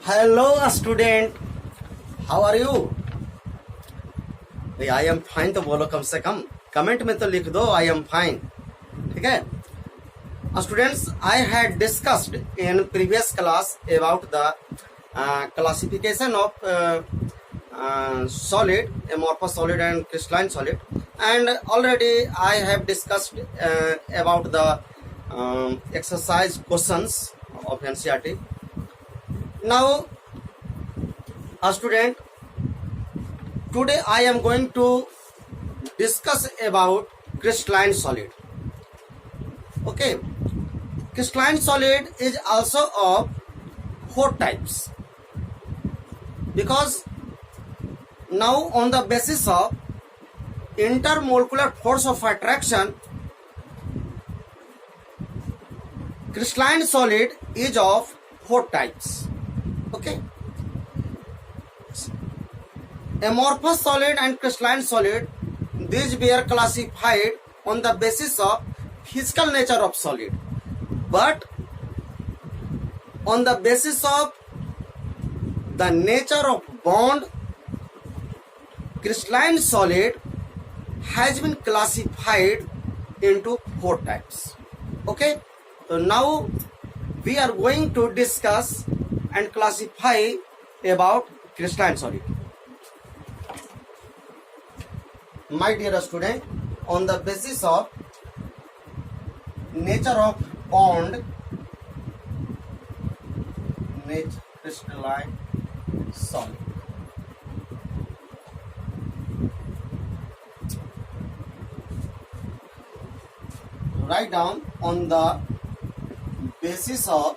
Hello student, how are you? I am fine तो बोलो, कम से कम कमेंट में तो लिख दो आई एम फाइन। ठीक है students, I had discussed in previous class about the classification of solid, amorphous solid and crystalline solid, and already I have discussed about the exercise questions of NCERT. Now student, today I am going to discuss about crystalline solid. Okay, crystalline solid is also of 4 types, because now on the basis of intermolecular force of attraction, crystalline solid is of 4 types. Okay, amorphous solid and crystalline solid, these were classified on the basis of physical nature of solid, but on the basis of the nature of bond, crystalline solid has been classified into 4 types. Okay, so now we are going to discuss and classify about crystalline solid. My dear student, on the basis of nature of bond, crystalline solid. Write down on the basis of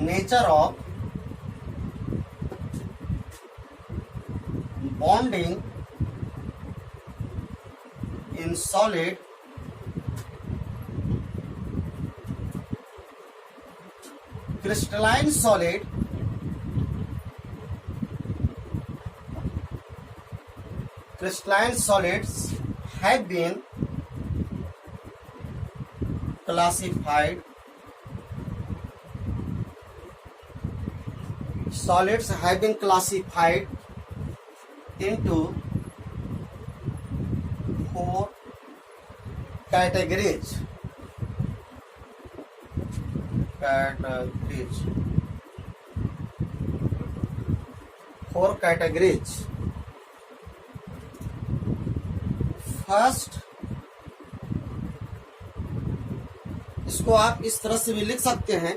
nature of bonding in solid, crystalline solids have been classified. Solids have been classified into 4 categories. Four categories. First, इसको आप इस तरह से भी लिख सकते हैं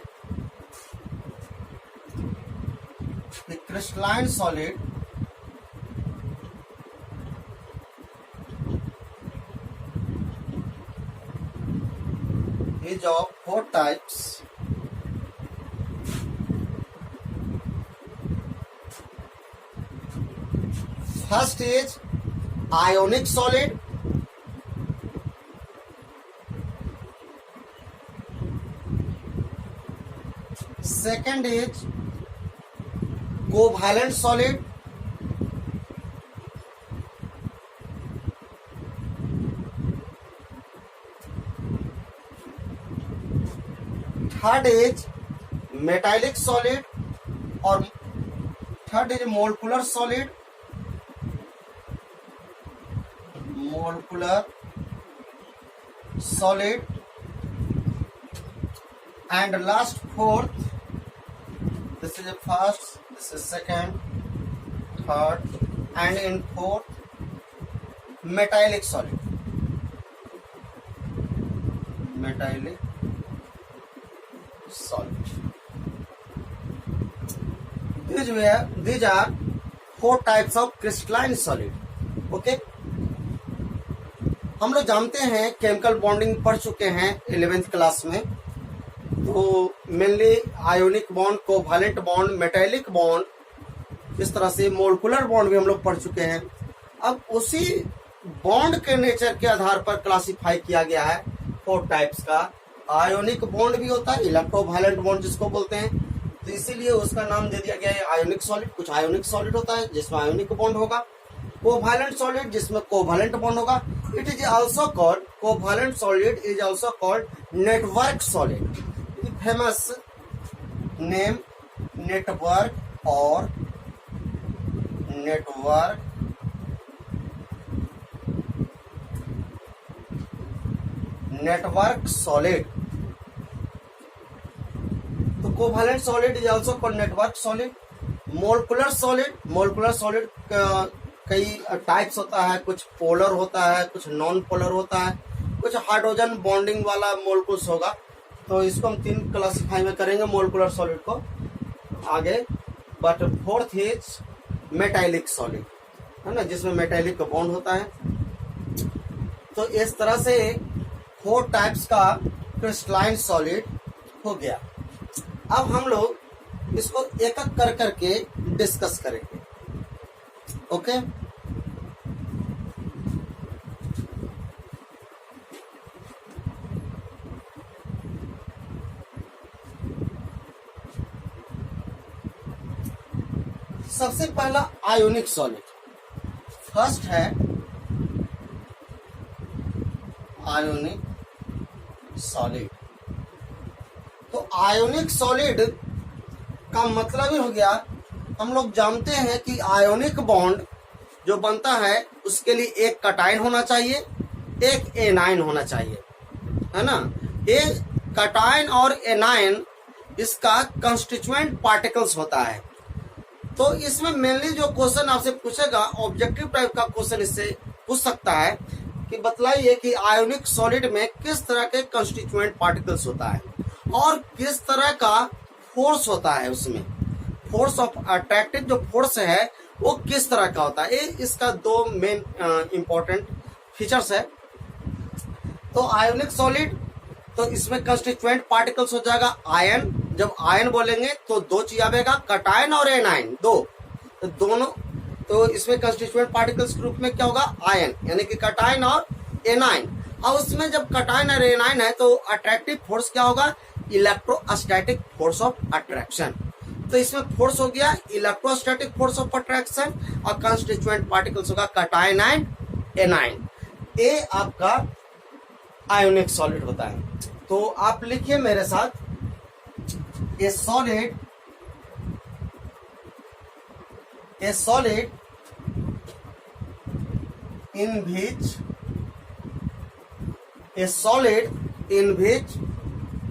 कि crystalline solid is of 4 types. First is ionic solid. Second is covalent solid. Third is metallic solid, or third is molecular solid. And last, fourth, this is the first, this is second, third, and in fourth, metallic solid. These are 4 types of crystalline solid. Okay, हम लोग जानते हैं chemical bonding पढ़ चुके हैं 11th class में, तो mainly ionic bond, covalent bond, metallic bond, इस तरह से मोलिकुलर बॉन्ड भी हम लोग पढ़ चुके हैं। अब उसी बॉन्ड के नेचर के आधार पर क्लासिफाई किया गया है 4 टाइप्स का। आयोनिक बॉन्ड भी होता है, इलेक्ट्रोवायलेंट बॉन्ड जिसको बोलते हैं, तो इसीलिए उसका नाम दे दिया गया है आयोनिक सॉलिड। कुछ आयोनिक सॉलिड होता है जिसमें आयोनिक बॉन्ड होगा, कोवैलेंट सॉलिड जिसमें कोवैलेंट बॉन्ड होगा, It is also called covalent solid is also called network solid. The famous name network or network solid. तो covalent solid is also called network solid. Molecular solid कई types होता है, कुछ polar होता है, कुछ non polar होता है, कुछ हाइड्रोजन बॉन्डिंग वाला मोलकुल्स होगा. तो इसको हम 3 क्लासिफाई में करेंगे मोलकुलर सॉलिड को आगे. But fourth is metallic solid, है ना, जिसमें मेटालिक का बॉन्ड होता है. तो इस तरह से 4 टाइप्स का क्रिस्टलाइन सॉलिड हो गया. अब हम लोग इसको एक एक कर करके डिस्कस करेंगे. ओके. सबसे पहला आयोनिक सॉलिड. फर्स्ट है आयोनिक सॉलिड. तो आयोनिक सॉलिड का मतलब ही हो गया, हम लोग जानते हैं कि आयोनिक बॉन्ड जो बनता है उसके लिए एक कटायन होना चाहिए, एक एनायन होना चाहिए, है ना. एक कटायन और एनायन इसका कंस्टिट्यूएंट पार्टिकल्स होता है. तो इसमें मेनली जो क्वेश्चन आपसे पूछेगा, ऑब्जेक्टिव टाइप का क्वेश्चन इससे पूछ सकता है कि बतलाइए कि आयोनिक सॉलिड में किस तरह के कंस्टिट्यूएंट पार्टिकल्स होता है और किस तरह का फोर्स होता है. उसमें फोर्स ऑफ अट्रैक्टिव जो फोर्स है वो किस तरह का होता है. ये इसका 2 मेन इंपॉर्टेंट फीचर्स है. तो आयोनिक सॉलिड, तो इसमें कंस्टिट्यूएंट पार्टिकल्स हो जाएगा आयन. जब आयन बोलेंगे तो 2 चीज आएगा, कटायन और एनायन, 2. तो दोनों, तो इसमें कंस्टिट्यूएंट पार्टिकल्स के रूप में क्या होगा, आयन, यानी कि कटायन और एनायन. और उसमें जब कटायन और एनायन है तो अट्रैक्टिव फोर्स क्या होगा, इलेक्ट्रोस्टैटिक फोर्स ऑफ अट्रैक्शन. तो इसमें फोर्स हो गया इलेक्ट्रोस्टैटिक फोर्स ऑफ अट्रैक्शन और कंस्टिट्यूएंट पार्टिकल्स होगा कटायन एंड एनायन. ये आपका आयोनिक सॉलिड होता है. तो आप लिखिए मेरे साथ, ए solid in which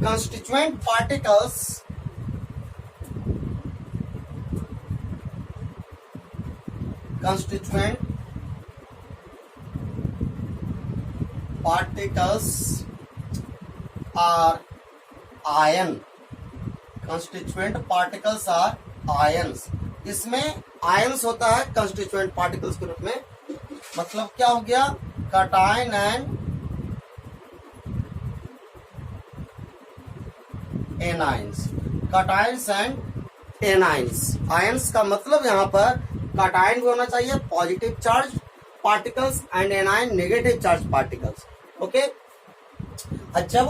constituent particles are ion. Constituent particles are ions. इसमें आयंस होता है कंस्टिट्यूएंट पार्टिकल्स के रूप में. मतलब क्या हो गया, cation and anions. Cations and anions. Ions का मतलब यहाँ पर कटायन भी होना चाहिए positive charge particles and anion negative charge particles. Okay. जब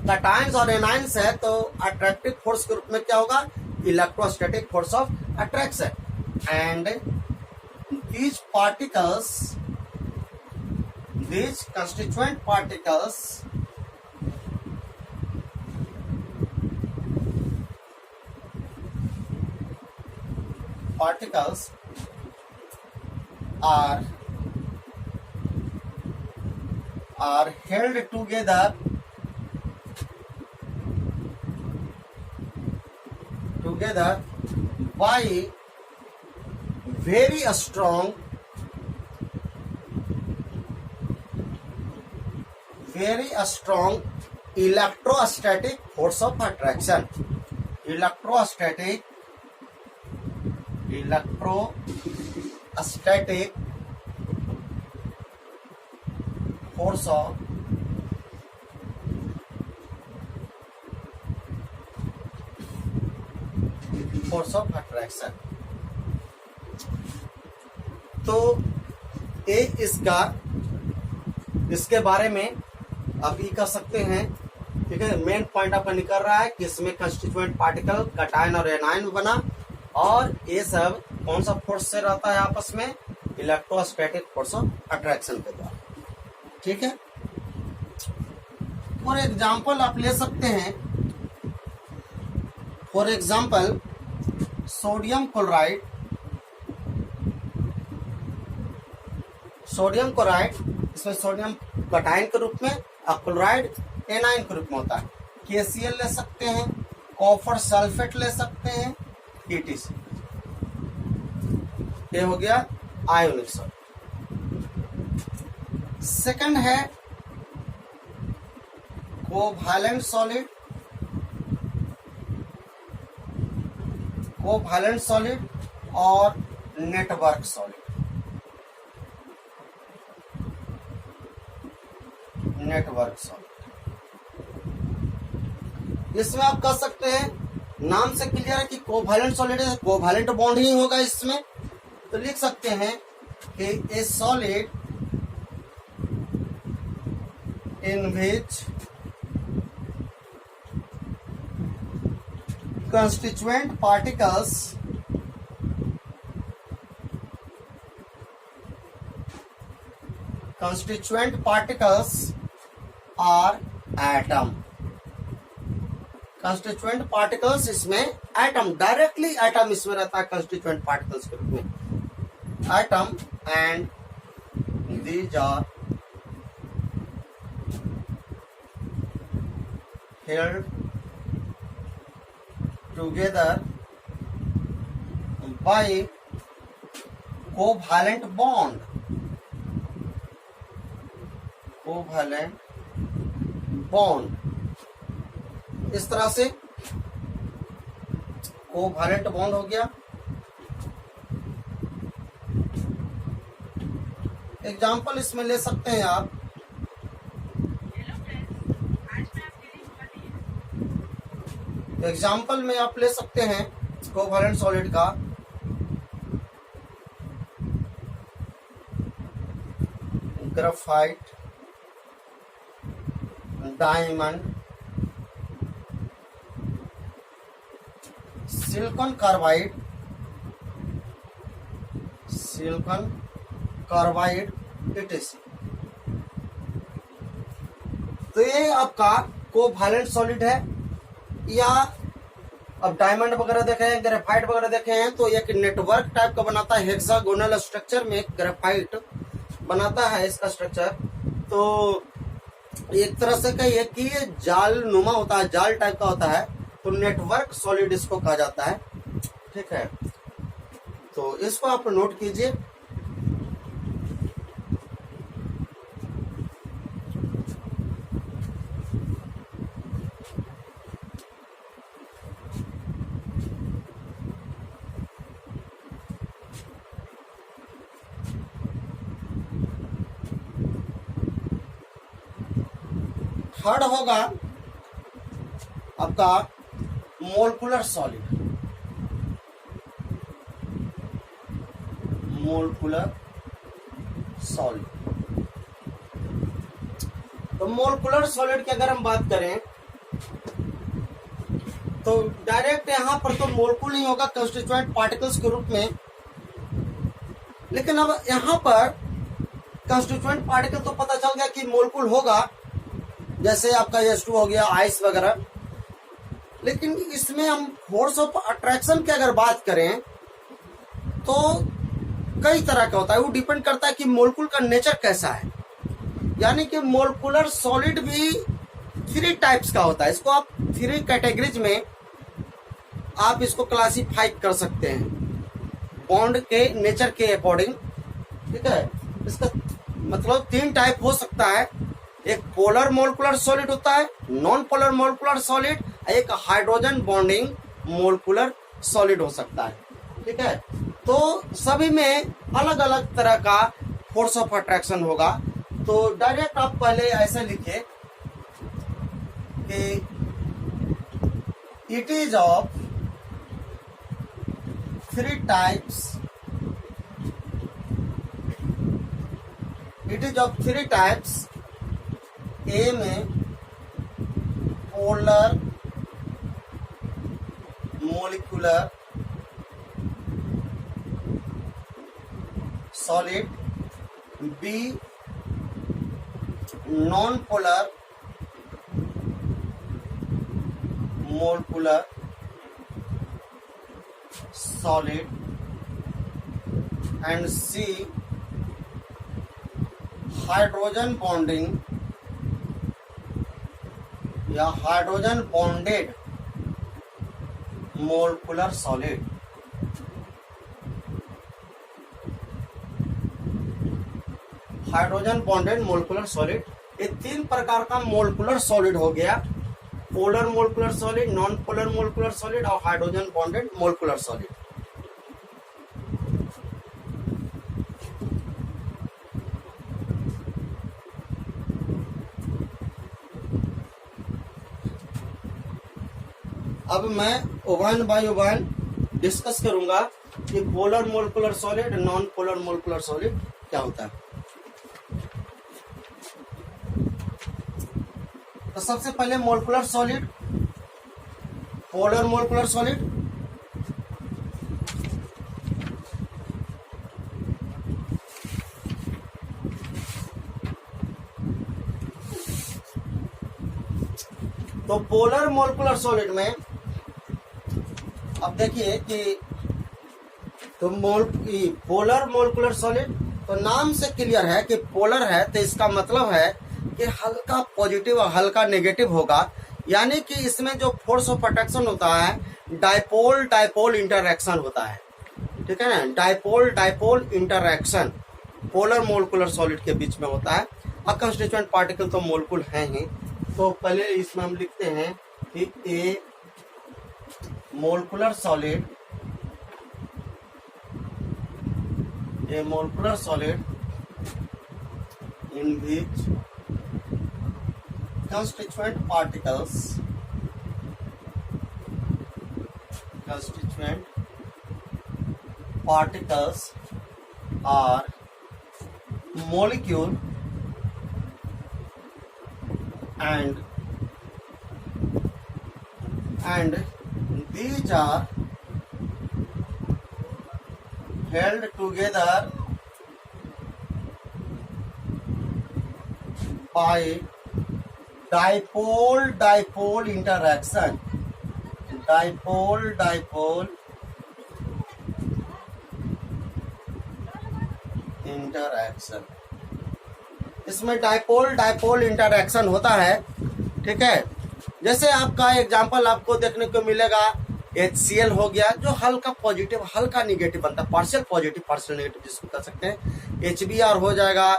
कटायंस और एनायंस है तो अट्रैक्टिव फोर्स के रूप में क्या होगा, electrostatic force of attraction. And these constituent particles are held together by very strong electrostatic force of attraction. Electrostatic force of attraction. तो ये इसके बारे में आप ये कह सकते हैं. ठीक है, मेन पॉइंट आपका निकल रहा है कि इसमें कंस्टिट्यूएंट पार्टिकल कटायन और एनायन बना, और ये सब कौन सा फोर्स से रहता है आपस में, इलेक्ट्रोस्टैटिक फोर्स ऑफ अट्रैक्शन के द्वारा. ठीक है। फॉर एग्जाम्पल आप ले सकते हैं, for example sodium chloride, sodium chloride इसमें सोडियम कटायन के रूप में और क्लोराइड एनायन के रूप में होता है। KCl ले सकते हैं, कॉपर सल्फेट ले सकते हैं, ETC। ये हो गया आयोनिक सॉल्ट। सेकंड है कोवैलेंट सॉलिड, कोवैलेंट सॉलिड और नेटवर्क सॉलिड। नेटवर्क सॉलिड इसमें आप कह सकते हैं, नाम से क्लियर है कि कोवैलेंट सॉलिड है, कोवैलेंट बॉन्ड ही होगा इसमें। तो लिख सकते हैं कि a solid in which constituent particles are atom। Constituent particles इसमें एटम, डायरेक्टली एटम इसमें रहता है कंस्टिट्यूएंट पार्टिकल्स के रूप में, atom, and these are held together by covalent bond. Covalent bond इस तरह से कोवैलेंट बॉन्ड हो गया। एग्जाम्पल इसमें ले सकते हैं आप, एग्जाम्पल में आप ले सकते हैं कोवैलेंट सॉलिड का graphite, diamond, silicon carbide, silicon carbide ETC। तो ये आपका कोवैलेंट सॉलिड है। या अब डायमंड वगैरह देखे हैं, ग्रेफाइट वगैरह देखे हैं, तो एक नेटवर्क टाइप का बनाता है, हेक्सागोनल स्ट्रक्चर में ग्रेफाइट बनाता है इसका स्ट्रक्चर। तो एक तरह से कहिए कि ये जाल नुमा होता है, जाल टाइप का होता है, तो नेटवर्क सॉलिड इसको कहा जाता है। ठीक है, तो इसको आप नोट कीजिए। थर्ड होगा आपका मोलकुलर सॉलिड। मोलकुलर सॉलिड, तो मोलकुलर सॉलिड की अगर हम बात करें तो डायरेक्ट यहां पर तो मोलकुल ही होगा कंस्टिट्यूएंट पार्टिकल्स के रूप में। लेकिन अब यहां पर कंस्टिट्यूएंट पार्टिकल तो पता चल गया कि मोलकुल होगा, जैसे आपका H2 हो गया, आइस वगैरह। लेकिन इसमें हम फोर्स ऑफ अट्रैक्शन की अगर बात करें तो कई तरह का होता है, वो डिपेंड करता है कि मोलकुल का नेचर कैसा है। यानी कि मोलकुलर सॉलिड भी 3 टाइप्स का होता है। इसको आप 3 कैटेगरीज में आप इसको क्लासीफाई कर सकते हैं बॉन्ड के नेचर के अकॉर्डिंग। ठीक है, इसका मतलब 3 टाइप हो सकता है। एक पोलर मोलकुलर सॉलिड होता है, नॉन पोलर मोलकुलर सॉलिड, एक हाइड्रोजन बॉन्डिंग मोलकुलर सॉलिड हो सकता है। ठीक है, तो सभी में अलग अलग तरह का फोर्स ऑफ अट्रैक्शन होगा। तो डायरेक्ट आप पहले ऐसे लिखिए कि it is of 3 types, it is of 3 types. A में polar molecular solid, B non polar molecular solid, and C hydrogen bonding या hydrogen bonded molecular solid. Hydrogen bonded molecular solid, ये तीन प्रकार का मोलकुलर सॉलिड हो गया, polar molecular solid, non polar molecular solid और hydrogen bonded molecular solid. अब मैं वन बाय वन डिस्कस करूंगा कि polar molecular solid, non polar molecular solid क्या होता है। तो सबसे पहले molecular solid, polar molecular solid. तो पोलर मोलकुलर सॉलिड में अब देखिए कि तो पोलर मोलकुलर सॉलिड, तो नाम से क्लियर है कि पोलर है, तो इसका मतलब है कि हल्का पॉजिटिव और हल्का नेगेटिव होगा, यानी कि इसमें जो फोर्स ऑफ अट्रैक्शन होता है डाइपोल डाइपोल इंटरैक्शन होता है, ठीक है ना, dipole dipole interaction polar molecular solid के बीच में होता है। अब कंस्टिट्यूएंट पार्टिकल तो मोलकुल है ही, तो पहले इसमें हम लिखते हैं कि a molecular solid, a molecular solid in which constituent particles are molecule and these are held together by dipole dipole interaction, dipole dipole interaction. इसमें डाइपोल डाइपोल इंटरैक्शन होता है, ठीक है। जैसे आपका एग्जांपल आपको देखने को मिलेगा HCl हो गया, जो हल्का पॉजिटिव हल्का निगेटिव बनता है, पार्शियल पॉजिटिव पार्शियल नेगेटिव जिसको कह सकते हैं। HBr हो जाएगा,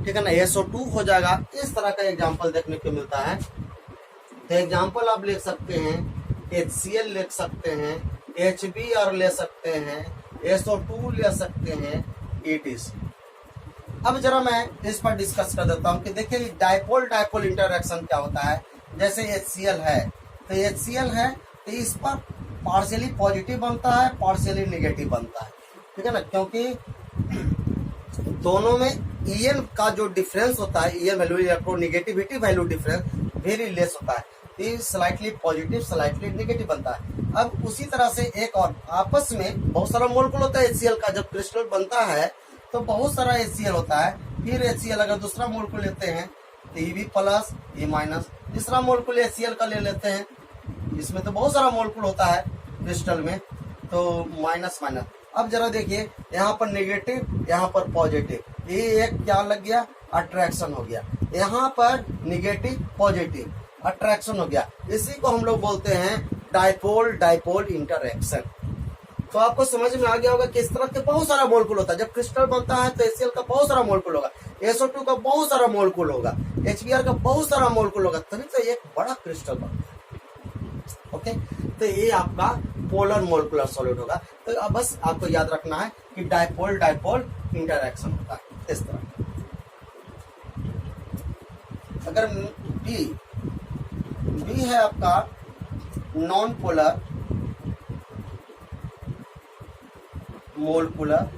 ठीक है ना, SO2 हो जाएगा, इस तरह का एग्जांपल देखने को मिलता है। तो एग्जांपल आप लिख सकते हैं, HCl लिख सकते हैं, HBr ले सकते हैं, SO2 ले सकते हैं, ETC। अब जरा मैं इस पर डिस्कस कर देता हूँ कि देखिए डाइपोल डाइपोल इंटरैक्शन क्या होता है। जैसे HCl है, तो HCl है तो इस पर पार्शियली पॉजिटिव बनता है, पार्शियली नेगेटिव बनता है, ठीक है ना, क्योंकि दोनों में EN का जो डिफरेंस होता है, EN value electronegativity value difference very less होता है, तो स्लाइटली पॉजिटिव स्लाइटली नेगेटिव बनता है। अब उसी तरह से एक और आपस में बहुत सारा मोलकुल होता है HCl का, जब क्रिस्टल बनता है तो बहुत सारा HCl होता है। फिर HCl अगर दूसरा मोलकुल लेते हैं तो EB प्लस E माइनस, तीसरा मोलकुल HCl का ले लेते हैं, इसमें तो बहुत सारा मोलकुल होता है क्रिस्टल में, तो माइनस माइनस। अब जरा देखिए यहाँ पर नेगेटिव यहाँ पर पॉजिटिव, ये एक क्या लग गया, अट्रैक्शन हो गया, यहाँ पर नेगेटिव पॉजिटिव अट्रैक्शन हो गया, इसी को हम लोग बोलते हैं डाइपोल डाइपोल इंटरैक्शन। तो आपको समझ में आ गया होगा कि इस तरह के बहुत सारा मोलकुल होता है। जब क्रिस्टल बनता है तो HCl का बहुत सारा मोलकुल होगा, SO2 का बहुत सारा मोलकुल होगा, HBr का बहुत सारा मोलकुल होगा, तभी तो एक बड़ा क्रिस्टल बनता है। ओके, तो ये आपका पोलर मोलकुलर सॉलिड होगा। तो अब बस आपको याद रखना है कि डाइपोल डाइपोल इंटरैक्शन होता है इस तरह। अगर बी है आपका non polar molecular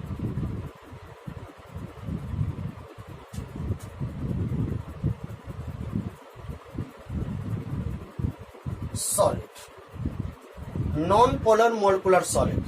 solid, non polar molecular solid.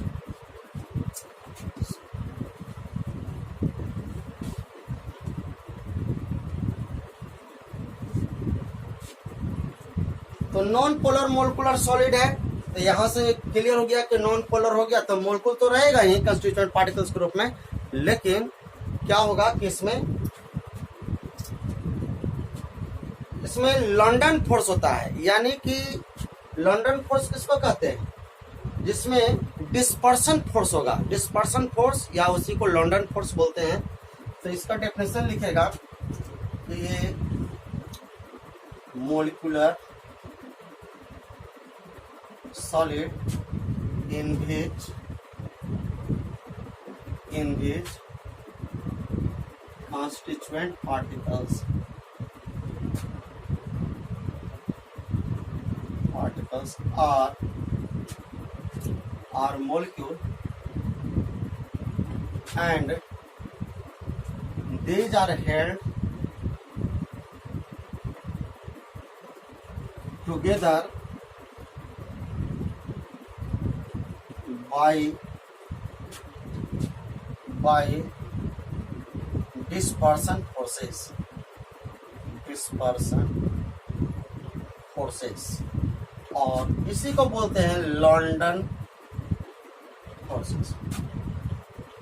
Non polar molecular solid है, तो यहां से क्लियर हो गया कि नॉन पोलर हो गया, तो मोलिकुल तो रहेगा ही कंस्टिट्यूएंट पार्टिकल्स के रूप में, लेकिन क्या होगा कि इसमें लंडन फोर्स होता है। यानी कि लंडन फोर्स किसको कहते हैं? जिसमें डिस्पर्सन फोर्स होगा, डिस्पर्सन फोर्स या उसी को लंडन फोर्स बोलते हैं। तो इसका डेफिनेशन लिखेगा कि ये molecular solid in which constituent particles are molecule, and these are held together by dispersion forces, और इसी को बोलते हैं लंडन फोर्सेस।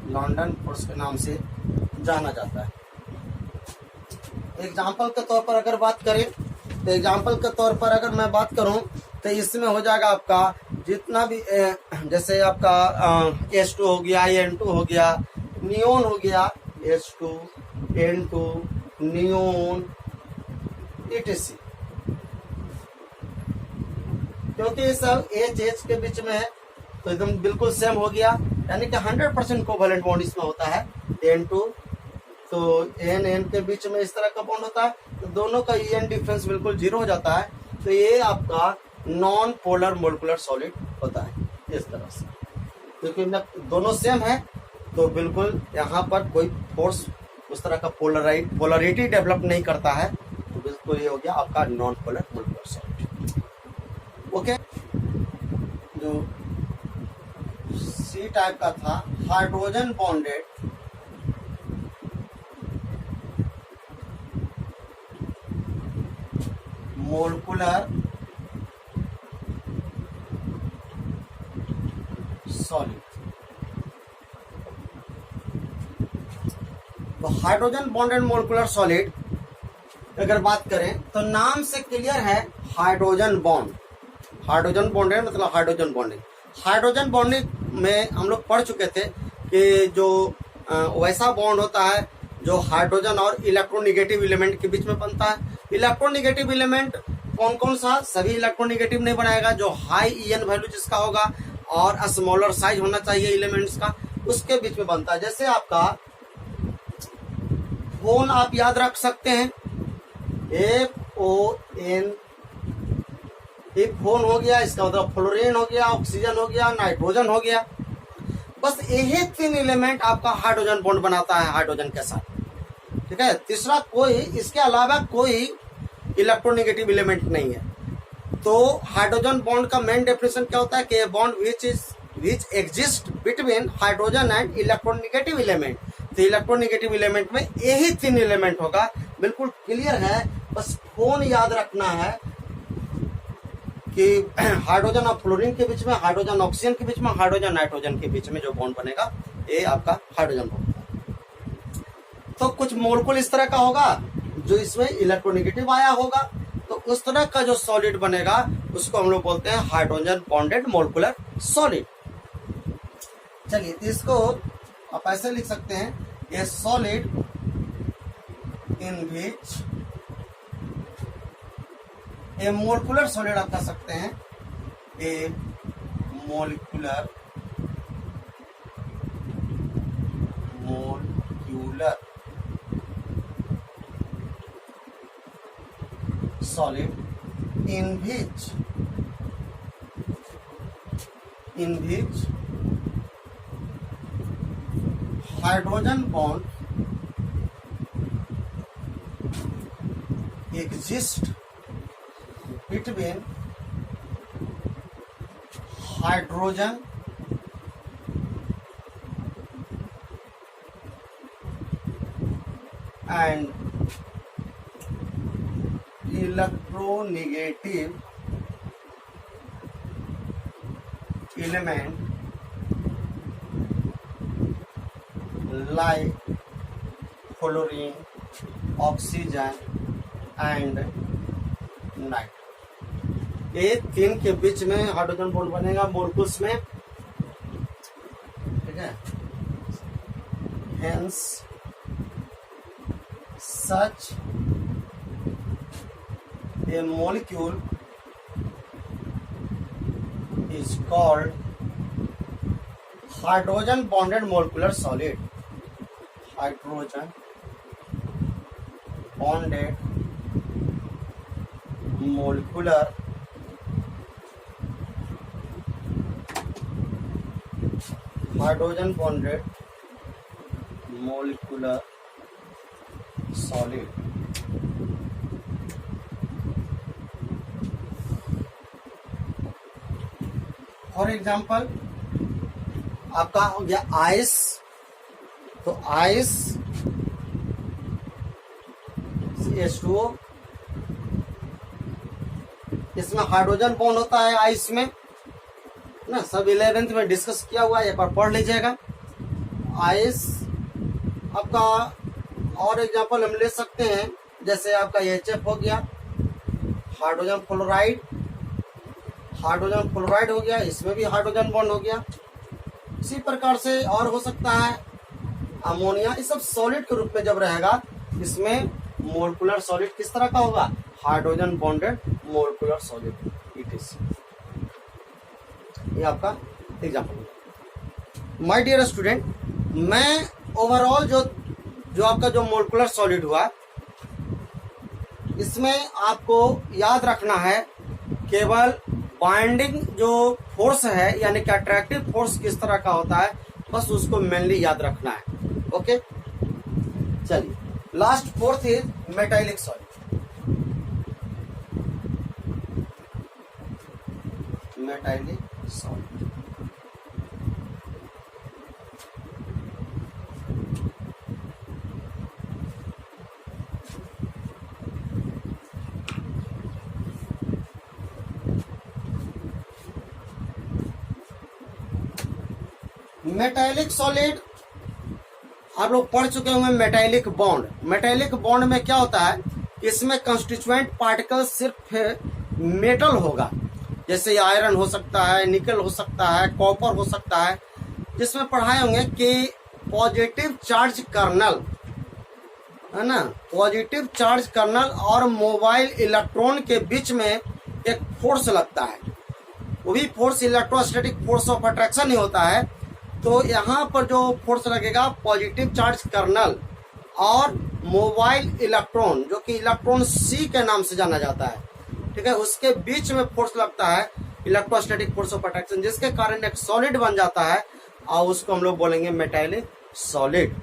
लंडन फोर्स के नाम से जाना जाता है। एग्जाम्पल के तौर पर अगर बात करें, तो एग्जाम्पल के तौर पर अगर मैं बात करूं तो इसमें हो जाएगा आपका जितना भी जैसे आपका H2 हो गया, N2 हो गया, नियोन हो गया, H2, N2, नियोन etc। क्योंकि ये सब H के बीच में है तो एकदम बिल्कुल सेम हो गया, यानी कि 100% कोवैलेंट बॉन्ड इसमें होता है। N2 तो N के बीच में इस तरह का बॉन्ड होता है, तो दोनों का EN डिफरेंस बिल्कुल 0 हो जाता है। तो ये आपका नॉन पोलर मोलिकुलर सॉलिड होता है इस तरह से, क्योंकि दोनों सेम है तो बिल्कुल यहाँ पर कोई फोर्स उस तरह का पोलरिटी डेवलप नहीं करता है, तो बिल्कुल ये हो गया आपका non polar molecular solid. Okay, जो सी टाइप का था हाइड्रोजन बॉन्डेड मोलिकुलर सॉलिड। तो हाइड्रोजन बॉन्डेड मोलिकुलर सॉलिड अगर बात करें तो नाम से क्लियर है हाइड्रोजन बॉन्ड। हाइड्रोजन बॉन्डेड मतलब हाइड्रोजन बॉन्डिंग। हाइड्रोजन बॉन्डिंग में हम लोग पढ़ चुके थे कि जो वैसा बॉन्ड होता है जो हाइड्रोजन और इलेक्ट्रोनिगेटिव एलिमेंट के बीच में बनता है। इलेक्ट्रोनिगेटिव एलिमेंट कौन कौन सा? सभी इलेक्ट्रोनिगेटिव नहीं बनाएगा, जो हाई EN वैल्यू जिसका होगा और स्मॉलर साइज होना चाहिए एलिमेंट्स का, उसके बीच में बनता है। जैसे आपका फोन आप याद रख सकते हैं, FON, एक फोन हो गया, इसका मतलब फ्लोरीन हो गया, ऑक्सीजन हो गया, नाइट्रोजन हो गया। बस यही 3 एलिमेंट आपका हाइड्रोजन बॉन्ड बनाता है हाइड्रोजन के साथ, ठीक है। तीसरा कोई इसके अलावा कोई इलेक्ट्रोनिगेटिव एलिमेंट नहीं है। तो हाइड्रोजन बॉन्ड का मेन डेफिनेशन क्या होता है कि bond which exist between hydrogen and electronegative element. तो इलेक्ट्रोनिगेटिव एलिमेंट में यही 3 एलिमेंट होगा, बिल्कुल क्लियर है। बस फोन याद रखना है कि हाइड्रोजन और फ्लोरीन के बीच में, हाइड्रोजन ऑक्सीजन के बीच में, हाइड्रोजन नाइट्रोजन के बीच में जो बॉन्ड बनेगा ये आपका हाइड्रोजन बॉन्ड। तो कुछ मोलिक्यूल इस तरह का होगा जो इसमें इलेक्ट्रोनिगेटिव आया होगा, तो उस तरह का जो सॉलिड बनेगा उसको हम लोग बोलते हैं हाइड्रोजन बॉन्डेड मोलिकुलर सॉलिड। चलिए इसको आप ऐसे लिख सकते हैं, ए solid in which, A molecular solid आप कह सकते हैं, ए molecular solid in which hydrogen bond exist between hydrogen and electronegative element like chlorine, oxygen and nitrogen। ये तीन के बीच में हाइड्रोजन बॉन्ड बनेगा मोलकुल्स में, ठीक है। Hence such a molecule is called hydrogen bonded molecular solid। Hydrogen bonded molecular hydrogen bonded molecular solid। For example आपका हो गया आइस, तो आइस H2O, इसमें हाइड्रोजन बॉन्ड होता है आइस में ना, सब 11th में डिस्कस किया हुआ है, एक बार पढ़ लीजिएगा। आइस आपका और एग्जांपल हम ले सकते हैं, जैसे आपका HF हो गया, हाइड्रोजन फ्लोराइड, हाइड्रोजन फ्लोराइड हो गया, इसमें भी हाइड्रोजन बॉन्ड हो गया। इसी प्रकार से और हो सकता है अमोनिया। ये सब सॉलिड के रूप में जब रहेगा, इसमें मोलकुलर सॉलिड किस तरह का होगा, hydrogen bonded molecular solid it is. ये आपका एग्जांपल। माय डियर स्टूडेंट, मैं ओवरऑल जो आपका जो मोलकुलर सॉलिड हुआ, इसमें आपको याद रखना है केवल बाइंडिंग जो फोर्स है, यानी कि अट्रैक्टिव फोर्स किस तरह का होता है, बस उसको मेनली याद रखना है। ओके, चलिए last fourth is metallic solid. Metallic solid metallic solid आप लोग पढ़ चुके होंगे। मेटालिक बॉन्ड, मेटालिक बॉन्ड में क्या होता है, इसमें कंस्टिट्यूएंट पार्टिकल सिर्फ मेटल होगा, जैसे आयरन हो सकता है, निकल हो सकता है, कॉपर हो सकता है, जिसमें पढ़ाए होंगे कि पॉजिटिव चार्ज कर्नल है ना, पॉजिटिव चार्ज कर्नल और मोबाइल इलेक्ट्रॉन के बीच में एक फोर्स लगता है, वो भी force electrostatic force of attraction ही होता है। तो यहाँ पर जो फोर्स लगेगा, पॉजिटिव चार्ज कर्नल और मोबाइल इलेक्ट्रॉन, जो कि इलेक्ट्रॉन सी के नाम से जाना जाता है, ठीक है, उसके बीच में फोर्स लगता है, इलेक्ट्रोस्टैटिक फोर्स ऑफ अट्रैक्शन, जिसके कारण एक सॉलिड बन जाता है और उसको हम लोग बोलेंगे मेटालिक सॉलिड।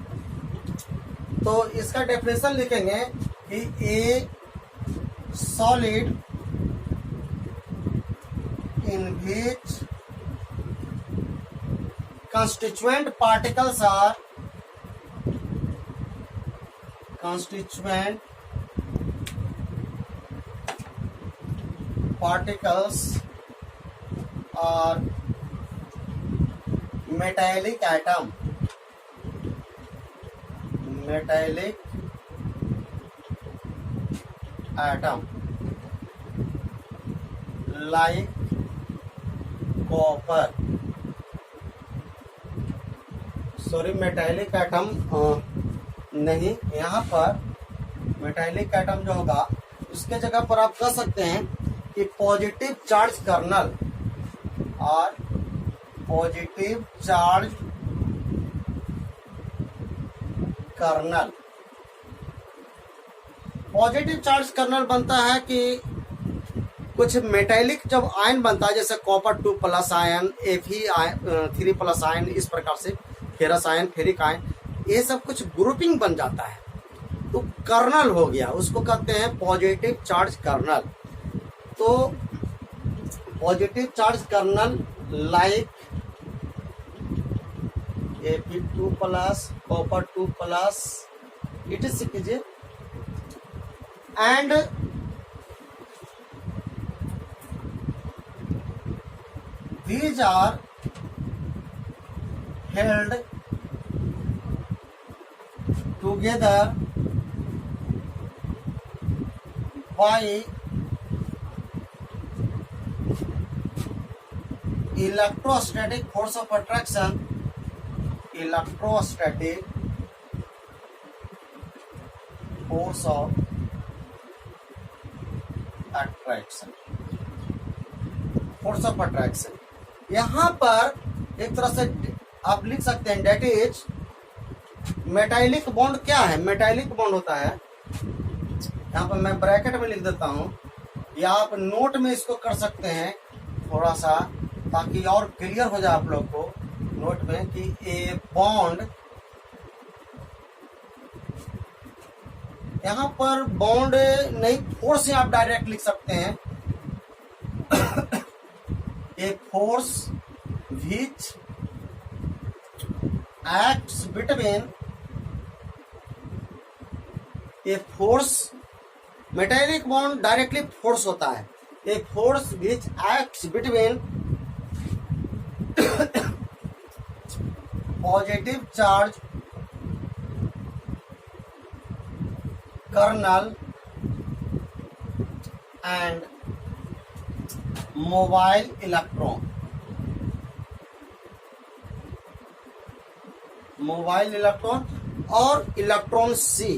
तो इसका डेफिनेशन लिखेंगे कि a solid in which constituent particles are metallic atom, like copper, sorry metallic atom नहीं, यहाँ पर मेटालिक एटम जो होगा उसके जगह पर आप कह सकते हैं कि पॉजिटिव चार्ज कर्नल और positive charge kernel. Positive charge kernel बनता है कि कुछ मेटालिक जब आयन बनता है, जैसे कॉपर 2+ आयन, Fe3+ आयन, इस प्रकार से फेरस आयन, फेरिक आयन, ये सब कुछ ग्रुपिंग बन जाता है, तो कर्नल हो गया, उसको कहते हैं पॉजिटिव चार्ज कर्नल। तो positive charge kernel like Fe2+, copper 2+, it is कीजिए, and these are held together by electrostatic force of attraction, electrostatic force of attraction, force of attraction। यहां पर एक तरह से आप लिख सकते हैं डेट इज मेटालिक बॉन्ड। क्या है मेटालिक बॉन्ड? होता है, यहाँ पर मैं ब्रैकेट में लिख देता हूं, या आप नोट में इसको कर सकते हैं थोड़ा सा, ताकि और क्लियर हो जाए आप लोग को नोट में कि ए बॉन्ड, यहाँ पर बॉन्ड नहीं फोर्स से आप डायरेक्ट लिख सकते हैं। A force which acts between, a force, metallic bond directly force होता है। A force which acts between positive charge kernel and mobile electron, mobile electron और इलेक्ट्रॉन सी,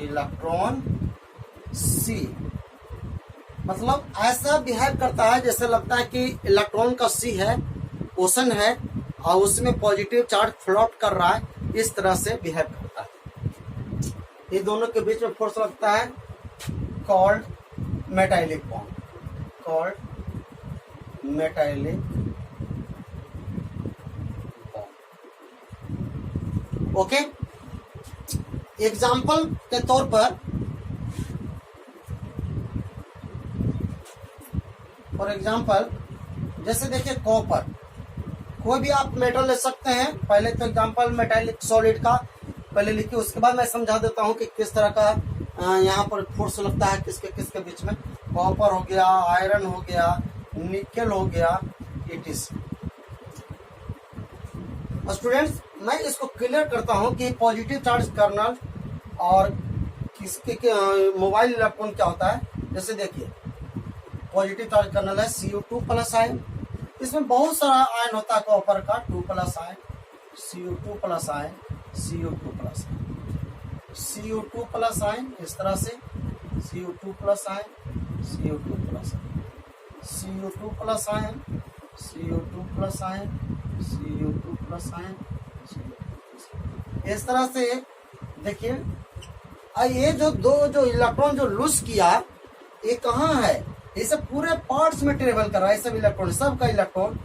इलेक्ट्रॉन सी मतलब ऐसा बिहेव करता है जैसे लगता है कि इलेक्ट्रॉन का सी है, ओशन है, और उसमें पॉजिटिव चार्ज फ्लोट कर रहा है, इस तरह से बिहेव करता है। ये दोनों के बीच में फोर्स लगता है, called metallic bond, called metallic bond. Okay, example के तौर पर, फॉर एग्जाम्पल जैसे देखिए कॉपर, कोई भी आप मेटल ले सकते हैं। पहले तो एग्जाम्पल मेटालिक सॉलिड का पहले लिखिए, उसके बाद मैं समझा देता हूं कि किस तरह का यहाँ पर फोर्स लगता है किसके किसके बीच में। कॉपर हो गया, आयरन हो गया, निकेल हो गया, इट इज। स्टूडेंट्स मैं इसको क्लियर करता हूं कि पॉजिटिव चार्ज कर्नल और किसके मोबाइल इलेक्ट्रॉन क्या होता है। जैसे देखिए पॉजिटिव चार्ज कर्नल है Cu2 प्लस आयन, इसमें बहुत सारा आयन होता है कॉपर का, 2 plus ion, Cu2 plus ion, Cu2 plus ion, Cu2 plus ion, इस तरह से Cu2 plus ion, Cu2 plus ion, Cu2 plus ion, Cu2 plus ion, Cu2 plus ion, इस तरह से। देखिए ये जो इलेक्ट्रॉन जो लूज किया, ये कहाँ है? ये सब पूरे पार्ट्स में ट्रेवल कर रहा है। सब इलेक्ट्रॉन, सबका इलेक्ट्रॉन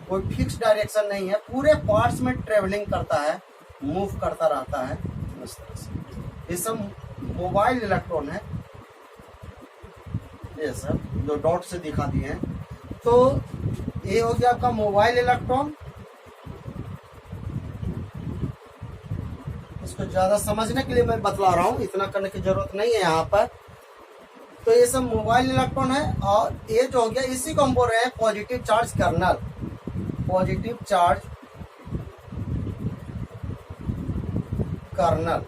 कोई फिक्स डायरेक्शन नहीं है, पूरे पार्ट्स में ट्रेवलिंग करता है, मूव करता रहता है इस तरह से। ये सब मोबाइल इलेक्ट्रॉन है, ये सब जो डॉट से दिखा दिए हैं। तो ये हो गया आपका मोबाइल इलेक्ट्रॉन। इसको ज्यादा समझने के लिए मैं बतला रहा हूँ, इतना करने की जरूरत नहीं है यहाँ पर। तो ये सब मोबाइल इलेक्ट्रॉन है। और ये जो हो गया, इसी को हम बोल रहे हैं positive charge kernel, positive charge kernel.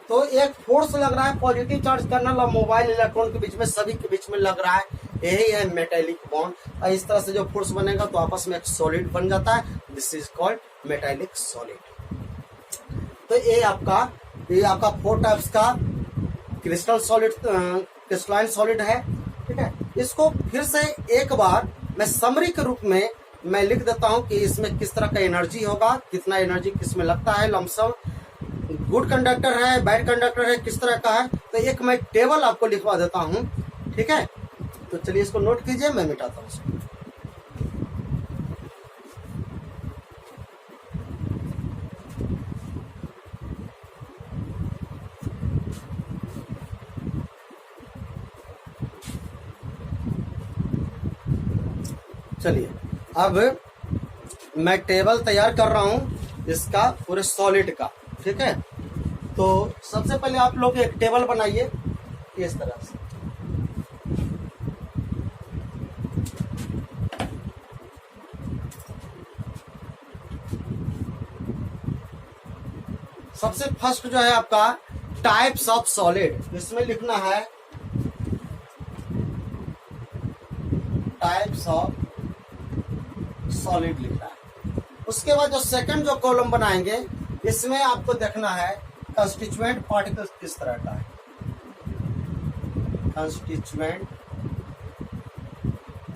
तो एक फोर्स लग रहा है पॉजिटिव चार्ज कर्नल और मोबाइल इलेक्ट्रॉन के बीच में, सभी के बीच में लग रहा है, यही है मेटालिक बॉन्ड। और इस तरह से जो फोर्स बनेगा तो आपस में एक सॉलिड बन जाता है, this is called metallic solid. तो ये आपका 4 टाइप्स का क्रिस्टल सॉलिड, क्रिस्टलाइन सॉलिड है, ठीक है। इसको फिर से एक बार मैं समरी के रूप में मैं लिख देता हूं कि इसमें किस तरह का एनर्जी होगा, कितना एनर्जी किसमें लगता है, लमसम गुड कंडक्टर है, बैड कंडक्टर है, किस तरह का है। तो एक मैं टेबल आपको लिखवा देता हूं, ठीक है। तो चलिए इसको नोट कीजिए, मैं मिटाता हूं इसको। चलिए अब मैं टेबल तैयार कर रहा हूं इसका पूरे सॉलिड का, ठीक है। तो सबसे पहले आप लोग एक टेबल बनाइए इस तरह से। सबसे फर्स्ट जो है आपका टाइप्स ऑफ सॉलिड, इसमें लिखना है टाइप्स ऑफ सॉलिड लिखना है। उसके बाद जो सेकंड जो कॉलम बनाएंगे इसमें आपको देखना है कंस्टिट्यूएंट पार्टिकल्स किस तरह का है, कंस्टिट्यूएंट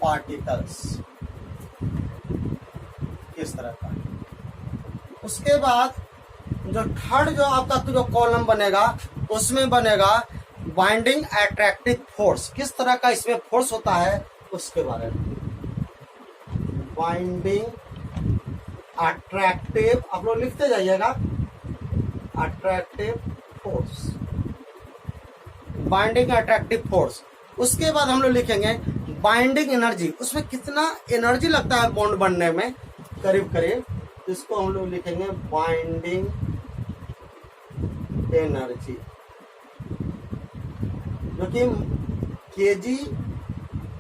पार्टिकल्स किस तरह का है। उसके बाद जो थर्ड जो आपका जो कॉलम बनेगा उसमें बनेगा बाइंडिंग अट्रैक्टिव फोर्स, किस तरह का इसमें फोर्स होता है उसके बारे में। बाइंडिंग अट्रैक्टिव, आप लोग लिखते जाइएगा, attractive force, binding attractive force. उसके बाद हम लोग लिखेंगे बाइंडिंग एनर्जी, उसमें कितना एनर्जी लगता है बॉन्ड बनने में, करीब करीब, इसको हम लोग लिखेंगे बाइंडिंग एनर्जी, जो कि केजी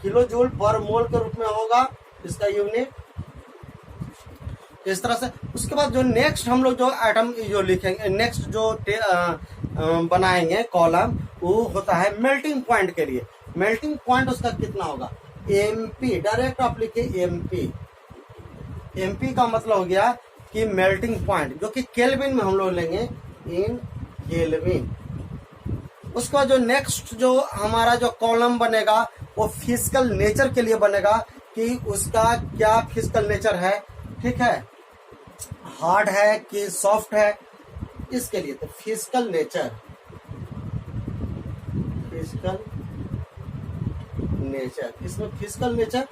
किलो जूल पर मोल के रूप में होगा इसका यूनिट, इस तरह से। उसके बाद जो नेक्स्ट हम लोग जो आइटम जो लिखेंगे, नेक्स्ट जो बनाएंगे कॉलम, वो होता है मेल्टिंग पॉइंट के लिए। मेल्टिंग पॉइंट उसका कितना होगा, एमपी, डायरेक्ट आप लिखिए एमपी। एमपी का मतलब हो गया कि मेल्टिंग पॉइंट, जो कि केल्विन में हम लोग लेंगे, इन केल्विन। उसके बाद जो नेक्स्ट जो हमारा जो कॉलम बनेगा वो फिजिकल नेचर के लिए बनेगा, कि उसका क्या फिजिकल नेचर है, ठीक है, हार्ड है कि सॉफ्ट है, इसके लिए। तो फिजिकल नेचर, फिजिकल नेचर, इसमें फिजिकल नेचर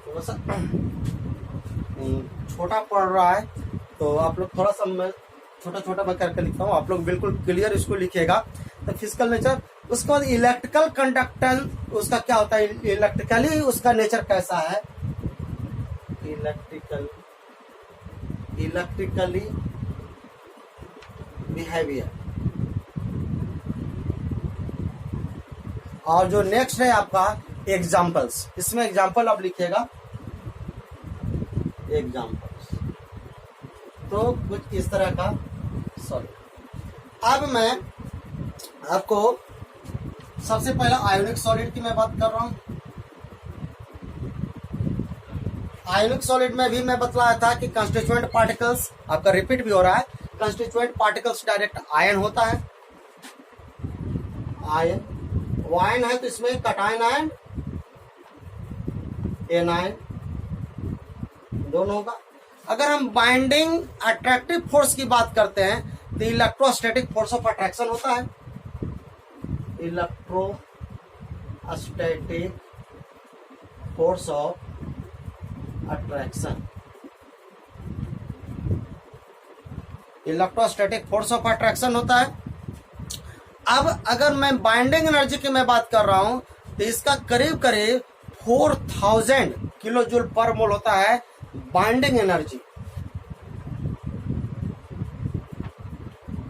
थोड़ा सा छोटा पड़ रहा है, तो आप लोग थोड़ा सा मैं छोटा छोटा मैं करके लिखता हूँ, आप लोग बिल्कुल क्लियर इसको लिखिएगा। तो फिजिकल नेचर। उसके बाद इलेक्ट्रिकल कंडक्टेंस, उसका क्या होता है, इलेक्ट्रिकली उसका नेचर कैसा है, इलेक्ट्रिकली बिहेवियर। और जो नेक्स्ट है आपका एग्जाम्पल्स, इसमें एग्जाम्पल आप लिखिएगा, एग्जाम्पल्स, तो कुछ इस तरह का सॉलिड। अब मैं आपको सबसे पहला आयोनिक सॉलिड की मैं बात कर रहा हूं। आयोनिक सॉलिड में भी मैं बतलाया था कि कंस्टिट्यूएंट पार्टिकल्स, आपका रिपीट भी हो रहा है, कंस्टिट्यूएंट पार्टिकल्स डायरेक्ट आयन होता है, आयन, वो आयन है तो इसमें कटायन आयन, एनायन दोनों होगा। अगर हम बाइंडिंग अट्रैक्टिव फोर्स की बात करते हैं तो इलेक्ट्रोस्टैटिक फोर्स ऑफ अट्रैक्शन होता है, electrostatic force of attraction, electrostatic force of attraction होता है। अब अगर मैं बाइंडिंग एनर्जी की मैं बात कर रहा हूं तो इसका करीब करीब 4000 किलो जूल पर मोल होता है बाइंडिंग एनर्जी,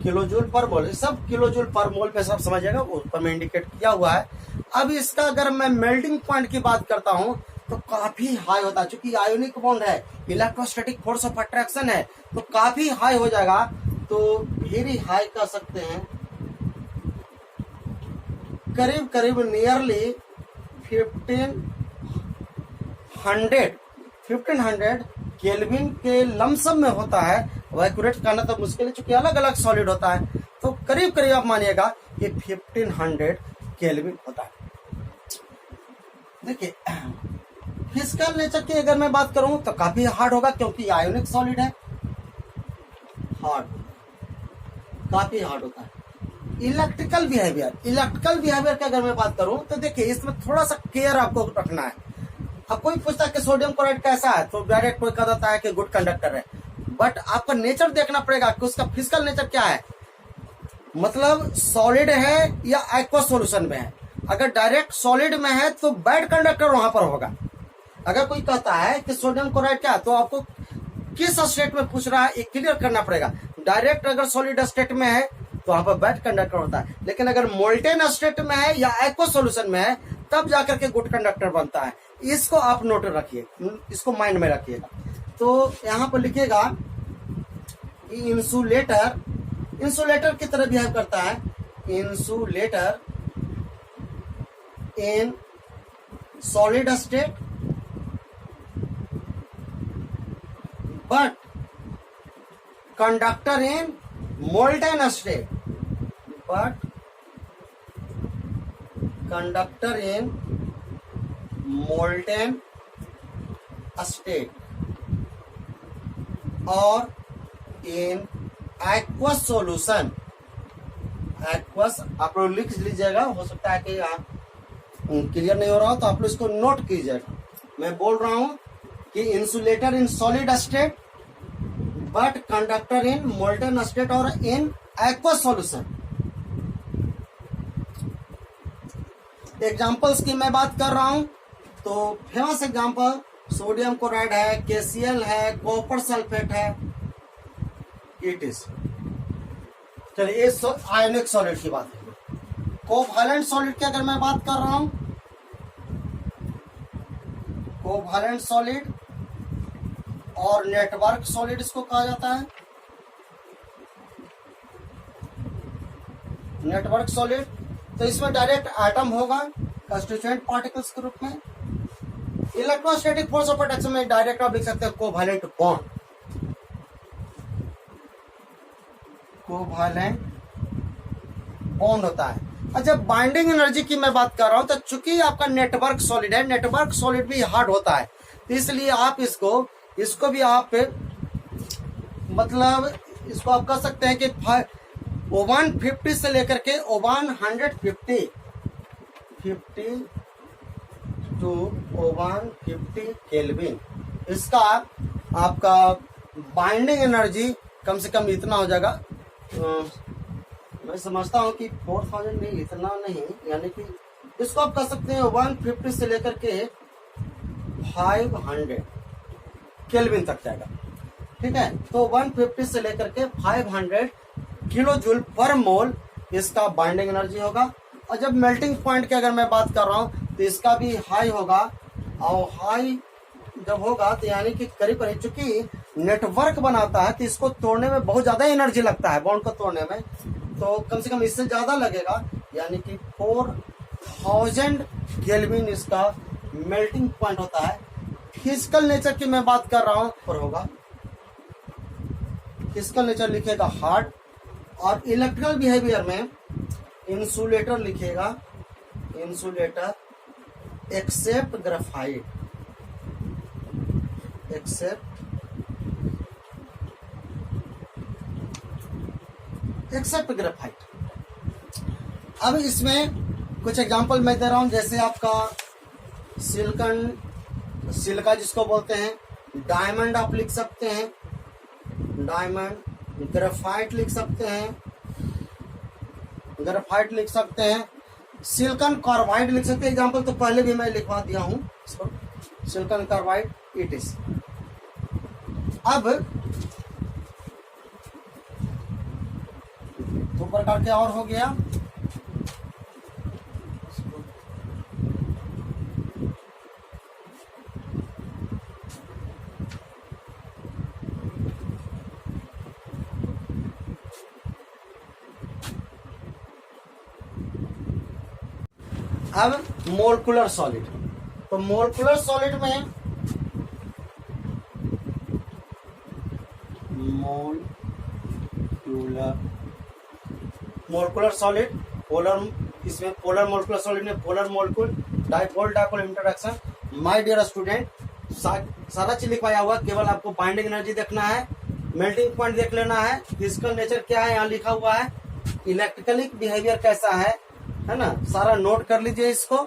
किलो जूल पर मोल, सब किलो जूल पर मोल पे सब समझिएगा, ऊपर में इंडिकेट किया हुआ है। अब इसका अगर मैं मेल्टिंग पॉइंट की बात करता हूं तो काफी हाई होता है, चूंकि आयोनिक बॉन्ड है, इलेक्ट्रोस्टैटिक फोर्स ऑफ अट्रैक्शन है, तो काफी हाई हो जाएगा, तो वेरी हाई कर सकते हैं, करीब करीब नियरली 1500 केल्विन के लमसम में होता है। वह एक्यूरेट करना तो मुश्किल है चूंकि अलग अलग सॉलिड होता है, तो करीब करीब आप मानिएगा ये 1500 केल्विन होता है। देखिए फिजिकल नेचर की अगर मैं बात करूं तो काफी हार्ड होगा, क्योंकि आयोनिक सॉलिड है, हार्ड, काफी हार्ड होता है। इलेक्ट्रिकल बिहेवियर, इलेक्ट्रिकल बिहेवियर की अगर मैं बात करूं तो देखिए इसमें थोड़ा सा केयर आपको रखना है। अब कोई पूछता है कि सोडियम क्लोराइड कैसा है, तो डायरेक्ट कोई कह देता है कि गुड कंडक्टर है, बट आपका नेचर देखना पड़ेगा कि उसका फिजिकल नेचर क्या है, मतलब सॉलिड है या एक्वस सॉल्यूशन में है। अगर डायरेक्ट सॉलिड में है तो बैड कंडक्टर वहां पर होगा। अगर कोई कहता है कि सोडियम क्लोराइड क्या, तो आपको किस स्टेट में पूछ रहा है ये क्लियर करना पड़ेगा। डायरेक्ट अगर सॉलिड स्टेट में है तो वहां पर बैड कंडक्टर होता है, लेकिन अगर मोल्टेन स्टेट में है या एक्वस सॉल्यूशन में है तब जाकर के गुड कंडक्टर बनता है। इसको आप नोट रखिए, इसको माइंड में रखिएगा। तो यहां पर लिखिएगा कि इंसुलेटर इंसुलेटर की तरह बिहेव करता है, insulator in solid state but conductor in molten state, but conductor in molten state और इन एक्वस सॉल्यूशन। एक्वस आप लोग लिख लीजिएगा, हो सकता है कि आप क्लियर नहीं हो रहा हो तो आप लोग इसको नोट कीजिएगा। मैं बोल रहा हूं कि insulator in solid state but conductor in molten state और इन एक्वस सॉल्यूशन। एग्जाम्पल्स की मैं बात कर रहा हूं तो फेमस एग्जाम्पल सोडियम क्लोराइड है, KCl है, कॉपर सल्फेट है, इट इज। चलिए आयोनिक सॉलिड की बात है। कोवैलेंट सॉलिड की अगर मैं बात कर रहा हूं, कोवैलेंट सॉलिड और नेटवर्क सॉलिड इसको कहा जाता है। नेटवर्क सॉलिड तो इसमें डायरेक्ट एटम होगा कंस्टिट्यूएंट पार्टिकल्स के रूप में। इलेक्ट्रोस्टैटिक फोर्स ऑफ अट्रैक्शन में डायरेक्ट आप लिख सकते हैं कोवैलेंट बॉन्ड। कोवैलेंट बॉन्ड होता है। अच्छा, बाइंडिंग एनर्जी की मैं बात कर रहा हूं तो चूंकि आपका नेटवर्क सॉलिड है, नेटवर्क सॉलिड भी हार्ड होता है, तो इसलिए आप इसको भी आप मतलब इसको आप कह सकते हैं कि 150 से लेकर के 150 टू 150 केल्विन इसका आपका बाइंडिंग एनर्जी कम से कम इतना हो जाएगा। मैं समझता हूं कि 4000 नहीं, इतना नहीं, यानी कि इसको आप कह सकते हैं 150 से लेकर के 500 केल्विन तक जाएगा। ठीक है, तो 150 से लेकर के 500 किलो जूल पर मोल इसका बाइंडिंग एनर्जी होगा। और जब मेल्टिंग पॉइंट की अगर मैं बात कर रहा हूं तो इसका भी हाई होगा, और हाई जब होगा तो यानी कि करीब करीब, चूंकि नेटवर्क बनाता है तो इसको तोड़ने में बहुत ज्यादा एनर्जी लगता है, बॉन्ड को तोड़ने में, तो कम से कम इससे ज्यादा लगेगा, यानी कि 4000 केल्विन इसका मेल्टिंग पॉइंट होता है। फिजिकल नेचर की मैं बात कर रहा हूं पर होगा, फिजिकल नेचर लिखेगा हार्ड, और इलेक्ट्रिकल बिहेवियर में इंसुलेटर लिखेगा, insulator except graphite, except graphite. अब इसमें कुछ एग्जांपल मैं दे रहा हूं, जैसे आपका सिलिका जिसको बोलते हैं, डायमंड आप लिख सकते हैं, डायमंड, ग्रेफाइट लिख सकते हैं, ग्रेफाइट लिख सकते हैं, सिलिकॉन कार्बाइड लिख सकते हैं। एग्जांपल तो पहले भी मैं लिखवा दिया हूं, सिलिकॉन कार्बाइड इट इज। अब 2 प्रकार के और हो गया, अब मोलकुलर सॉलिड। तो मोलकुलर सॉलिड में मोलकुलर सॉलिड, पोलर, इसमें पोलर मोलकुलर सॉलिड में polar molecule, dipole dipole interaction. My dear student, सारा चीज लिखवाया हुआ, केवल आपको बाइंडिंग एनर्जी देखना है, मेल्टिंग पॉइंट देख लेना है, फिजिकल नेचर क्या है यहाँ लिखा हुआ है, इलेक्ट्रिकली बिहेवियर कैसा है ना, सारा नोट कर लीजिए इसको,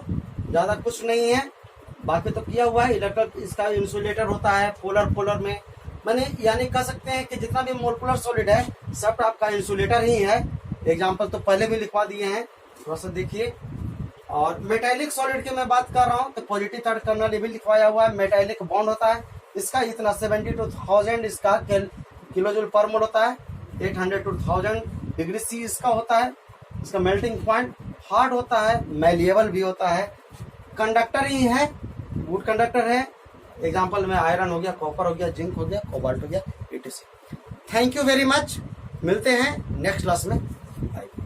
ज्यादा कुछ नहीं है, बाकी तो किया हुआ है। इलेक्ट्रिक इसका इंसुलेटर होता है पोलर में, मैंने यानी कह सकते हैं कि जितना भी मोलकुलर सॉलिड है सब आपका इंसुलेटर ही है। एग्जांपल तो पहले भी लिखवा दिए हैं, थोड़ा सा देखिए। और मेटालिक सॉलिड की मैं बात कर रहा हूँ तो पॉजिटिव चार्ज कर्नल भी लिखवाया हुआ है, मेटालिक बॉन्ड होता है, इसका इतना 72,000 इसका किलो जूल पर मोल होता है, 800 to 1000 डिग्री सी इसका होता है। इसका मेल्टिंग पॉइंट हार्ड होता है, मैलिएबल भी होता है, कंडक्टर ही है, गुड कंडक्टर है। एग्जांपल में आयरन हो गया, कॉपर हो गया, जिंक हो गया, कोबाल्ट हो गया, it is. Thank you very much. मिलते हैं नेक्स्ट क्लास में। बाय।